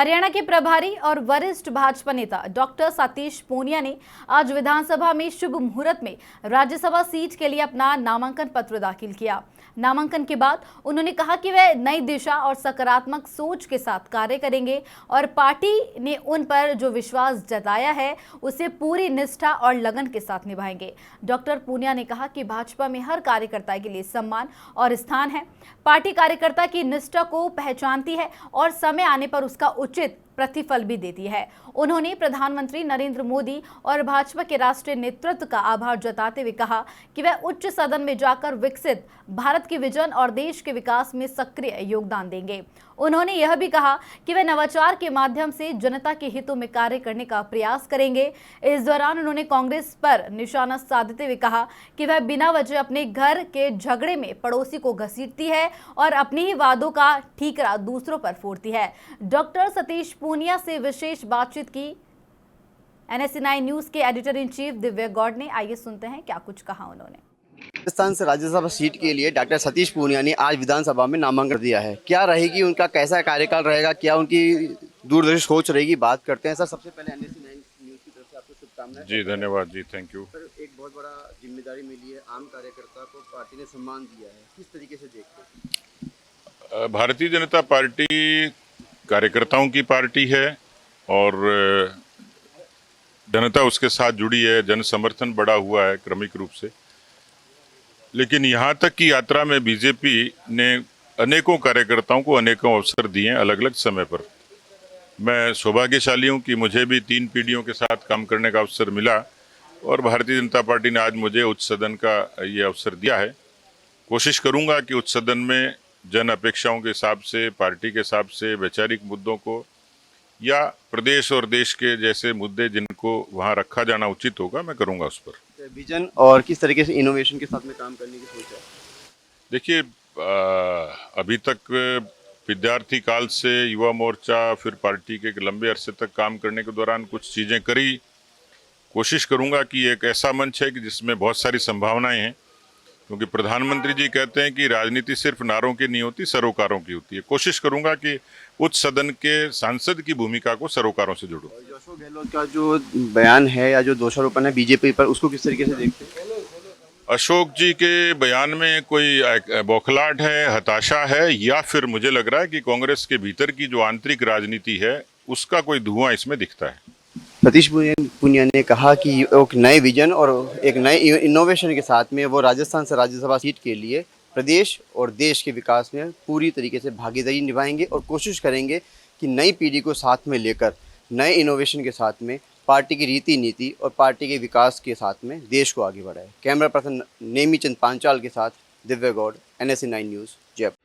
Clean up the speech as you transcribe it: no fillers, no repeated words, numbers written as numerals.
हरियाणा के प्रभारी और वरिष्ठ भाजपा नेता डॉक्टर सतीश पूनिया ने आज विधानसभा में शुभ मुहूर्त में राज्यसभा सीट के लिए अपना नामांकन पत्र दाखिल किया। नामांकन के बाद उन्होंने कहा कि वे नई दिशा और सकारात्मक सोच के साथ कार्य करेंगे और पार्टी ने उन पर जो विश्वास जताया है उसे पूरी निष्ठा और लगन के साथ निभाएंगे। डॉक्टर पूनिया ने कहा कि भाजपा में हर कार्यकर्ता के लिए सम्मान और स्थान है। पार्टी कार्यकर्ता की निष्ठा को पहचानती है और समय आने पर उसका उचित प्रतिफल भी देती है। उन्होंने प्रधानमंत्री नरेंद्र मोदी और भाजपा के राष्ट्रीय नेतृत्व का आभार जताते हुए कहा कि वे उच्च सदन में जाकर विकसित भारत के विजन और देश के विकास में सक्रिय योगदान देंगे। उन्होंने यह भी कहा कि वे नवाचार के माध्यम से जनता के हितों में कार्य करने का प्रयास करेंगे। इस दौरान उन्होंने कांग्रेस पर निशाना साधते हुए कहा कि वह बिना वजह अपने घर के झगड़े में पड़ोसी को घसीटती है और अपने ही वादों का ठीकरा दूसरों पर फोड़ती है। डॉक्टर सतीश पूनिया से विशेष बातचीत की NSE9 न्यूज के editor in chief Divya Gaur ने। आइए सुनते हैं क्या कुछ कहा उन्होंने। राजस्थान से राज्यसभा सीट के लिए डॉक्टर सतीश पूनिया ने आज विधानसभा में नामांकन दिया है। क्या रहेगी उनका, कैसा कार्यकाल रहेगा, क्या उनकी दूरदर्शी सोच रहेगी, बात करते हैं। सर, सबसे पहले NSE9 न्यूज की तरफ से आपको शुभकामनाएं। जी धन्यवाद जी, थैंक यू। सर, एक बहुत बड़ा जिम्मेदारी मिली है, आम कार्यकर्ता को पार्टी ने सम्मान दिया है, किस तरीके से देखते हैं? भारतीय जनता पार्टी कार्यकर्ताओं की पार्टी है और जनता उसके साथ जुड़ी है, जन समर्थन बढ़ा हुआ है क्रमिक रूप से। लेकिन यहाँ तक की यात्रा में बीजेपी ने अनेकों कार्यकर्ताओं को अनेकों अवसर दिए हैं अलग अलग समय पर। मैं सौभाग्यशाली हूँ कि मुझे भी 3 पीढ़ियों के साथ काम करने का अवसर मिला और भारतीय जनता पार्टी ने आज मुझे उच्च सदन का ये अवसर दिया है। कोशिश करूँगा कि उच्च सदन में जन अपेक्षाओं के हिसाब से, पार्टी के हिसाब से वैचारिक मुद्दों को या प्रदेश और देश के जैसे मुद्दे जिनको वहाँ रखा जाना उचित होगा, मैं करूँगा उस पर। विजन और किस तरीके से इनोवेशन के साथ में काम करने की सोच है? देखिए, अभी तक विद्यार्थी काल से युवा मोर्चा, फिर पार्टी के एक लंबे अरसे तक काम करने के दौरान कुछ चीज़ें करी। कोशिश करूँगा कि एक ऐसा मंच है कि जिसमें बहुत सारी संभावनाएं हैं, क्योंकि प्रधानमंत्री जी कहते हैं कि राजनीति सिर्फ नारों की नहीं होती, सरोकारों की होती है। कोशिश करूंगा कि उच्च सदन के सांसद की भूमिका को सरोकारों से जोड़ूं। अशोक गहलोत का जो बयान है या जो दोषारोपण है बीजेपी पर, उसको किस तरीके से देखते हैं? अशोक जी के बयान में कोई बौखलाहट है, हताशा है, या फिर मुझे लग रहा है कि कांग्रेस के भीतर की जो आंतरिक राजनीति है उसका कोई धुआं इसमें दिखता है। सतीश पूनिया ने कहा कि एक नए विजन और एक नए इनोवेशन के साथ में वो राजस्थान से राज्यसभा सीट के लिए प्रदेश और देश के विकास में पूरी तरीके से भागीदारी निभाएंगे और कोशिश करेंगे कि नई पीढ़ी को साथ में लेकर नए इनोवेशन के साथ में पार्टी की रीति नीति और पार्टी के विकास के साथ में देश को आगे बढ़ाए। कैमरा पर्सन नेमी चंद पांचाल के साथ दिव्य गौड़, NSE9 न्यूज़, जयपुर।